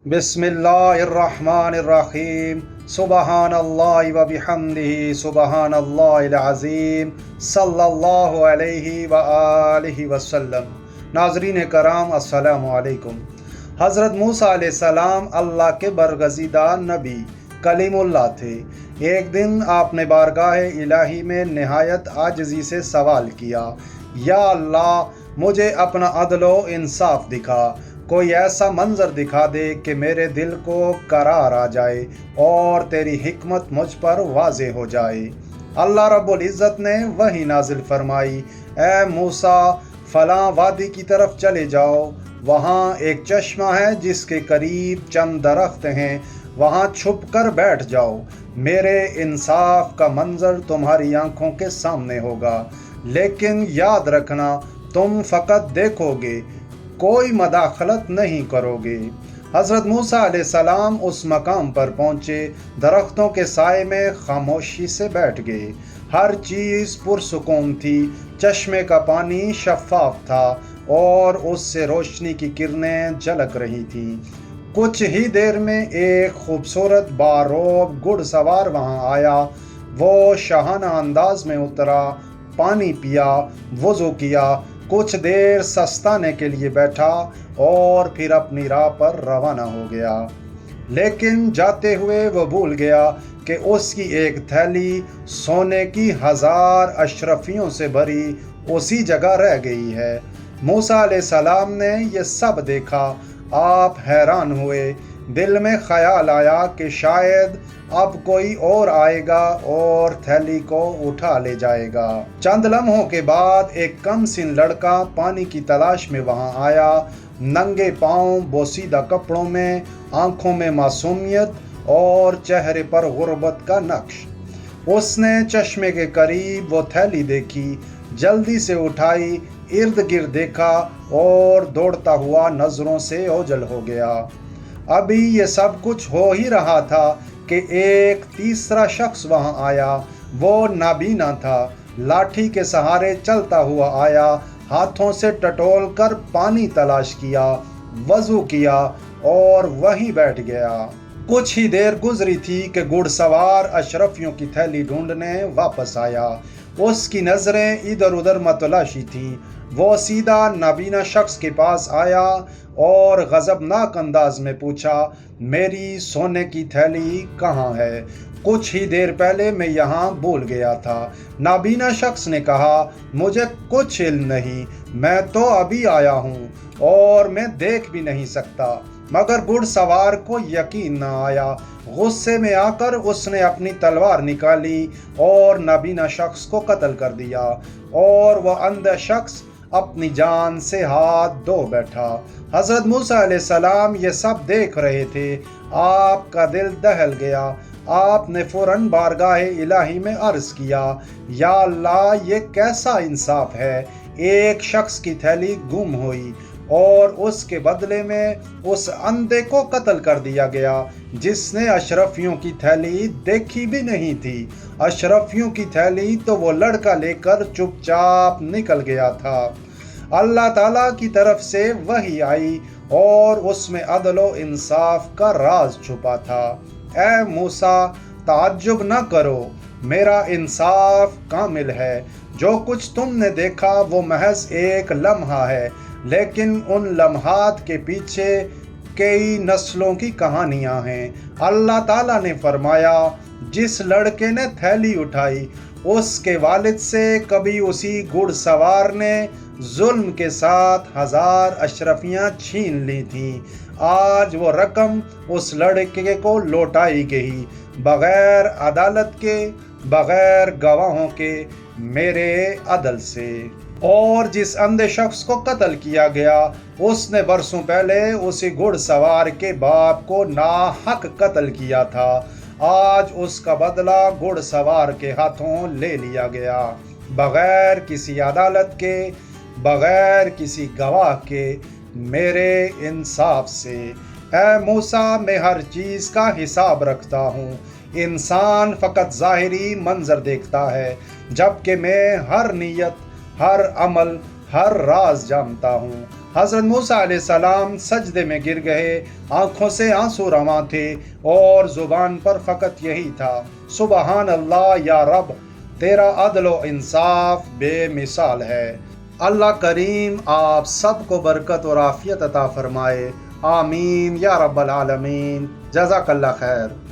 बिस्मिल्लाहिर्रहमानिर्रहीम सुबहानल्लाहि व बिहम्दिही सुबहानल्लाहिल अज़ीम सल्लल्लाहु अलैहि व आलिहि वसल्लम। नाज़रीन कराम अस्सलामु अलैकुम। हज़रत मूसा अलैहिस्सलाम अल्लाह के बरगज़ीदा नबी कलीमुल्लाह थे। एक दिन आपने बारगाह इलाही में निहायत आजिज़ी से सवाल किया, या अल्लाह मुझे अपना अदलो इंसाफ दिखा, कोई ऐसा मंजर दिखा दे कि मेरे दिल को करार आ जाए और तेरी हिकमत मुझ पर वाज़ेह हो जाए। अल्लाह रब्बुल इज़्ज़त ने वही नाजिल फरमाई, ए मूसा फलां वादी की तरफ चले जाओ, वहाँ एक चश्मा है जिसके करीब चंद दरख्त हैं, वहाँ छुप कर बैठ जाओ, मेरे इंसाफ का मंजर तुम्हारी आंखों के सामने होगा, लेकिन याद रखना तुम फ़कत देखोगे, कोई मदाखलत नहीं करोगे। हज़रत मूसा अलैहिस्सलाम उस मकाम पर पहुँचे, दरख्तों के साए में खामोशी से बैठ गए। हर चीज़ पुरसुकून थी, चश्मे का पानी शफ़ाफ था और उससे रोशनी की किरणें झलक रही थीं। कुछ ही देर में एक खूबसूरत बारोब घुड़सवार वहाँ आया। वो शाहाना अंदाज में उतरा, पानी पिया, वज़ू किया, कुछ देर सस्ताने के लिए बैठा और फिर अपनी राह पर रवाना हो गया। लेकिन जाते हुए वो भूल गया कि उसकी एक थैली सोने की 1000 अशरफियों से भरी उसी जगह रह गई है। मूसा अलैहिस्सलाम ने ये सब देखा, आप हैरान हुए। दिल में ख्याल आया कि शायद अब कोई और आएगा और थैली को उठा ले जाएगा। चंद लम्हों के बाद एक कम सिन लड़का पानी की तलाश में वहां आया, नंगे पांव, बोसीदा कपड़ों में, आंखों में मासूमियत और चेहरे पर गुर्बत का नक्श। उसने चश्मे के करीब वो थैली देखी, जल्दी से उठाई, इर्द गिर्द देखा और दौड़ता हुआ नजरों से ओझल हो गया। अभी ये सब कुछ हो ही रहा था कि एक तीसरा शख्स वहां आया। वो नाबीना था, लाठी के सहारे चलता हुआ आया, हाथों से टटोल कर पानी तलाश किया, वज़ू किया और वहीं बैठ गया। कुछ ही देर गुजरी थी कि घुड़सवार अशरफियों की थैली ढूंढने वापस आया। उसकी नज़रें इधर उधर मतलाशी थीं। वो सीधा नाबीना शख्स के पास आया और गज़बनाक अंदाज में पूछा, मेरी सोने की थैली कहाँ है? कुछ ही देर पहले मैं यहाँ भूल गया था। नाबीना शख्स ने कहा, मुझे कुछ इल्म नहीं, मैं तो अभी आया हूँ और मैं देख भी नहीं सकता। मगर घुड़सवार को यकीन न आया। गुस्से में आकर उसने अपनी तलवार निकाली और नाबीना शख्स को कत्ल कर दिया और वह अंधा शख्स अपनी जान से हाथ धो बैठा। हज़रत मूसा अलैहिस्सलाम ये सब देख रहे थे। आपका दिल दहल गया। आपने फौरन बारगाह इलाही में अर्ज़ किया, या अल्लाह ये कैसा इंसाफ है, एक शख्स की थैली गुम हुई और उसके बदले में उस अंधे को कत्ल कर दिया गया जिसने अशरफियों की थैली देखी भी नहीं थी। अशरफियों की थैली तो वो लड़का लेकर चुपचाप निकल गया था। अल्लाह ताला की तरफ से वही आई और उसमें अदलो इंसाफ का राज छुपा था। ए मूसा, ताज्जुब न करो, मेरा इंसाफ कामिल है। जो कुछ तुमने देखा वो महज एक लम्हा है, लेकिन उन लम्हात के पीछे कई नस्लों की कहानियां हैं। अल्लाह ताला ने फरमाया, जिस लड़के ने थैली उठाई उसके वालिद से कभी उसी घुड़सवार ने जुल्म के साथ 1000 अशरफियां छीन ली थीं। आज वो रकम उस लड़के को लौटाई गई, बगैर अदालत के, बगैर गवाहों के, मेरे अदल से। और जिस अंधे शख्स को कत्ल किया गया, उसने बरसों पहले उसी घुड़सवार के बाप को नाहक कत्ल किया था। आज उसका बदला घुड़सवार के हाथों ले लिया गया, बगैर किसी अदालत के, बगैर किसी गवाह के, मेरे इंसाफ से। ऐ मूसा, मैं हर चीज़ का हिसाब रखता हूँ। इंसान फ़कत ज़ाहिरी मंजर देखता है, जबकि मैं हर नीयत, हर अमल, हर राज जानता हूँ। حضرت موسیٰ علیہ السلام سجدے میں گر گئے، آنکھوں سے آنسو رواں تھے اور زبان پر فقط یہی تھا، سبحان اللہ یا رب، تیرا عدل و انصاف بے مثال ہے۔ اللہ کریم آپ سب کو برکت اور عافیت عطا فرمائے، آمین یا رب العالمین۔ جزاک اللہ خیر۔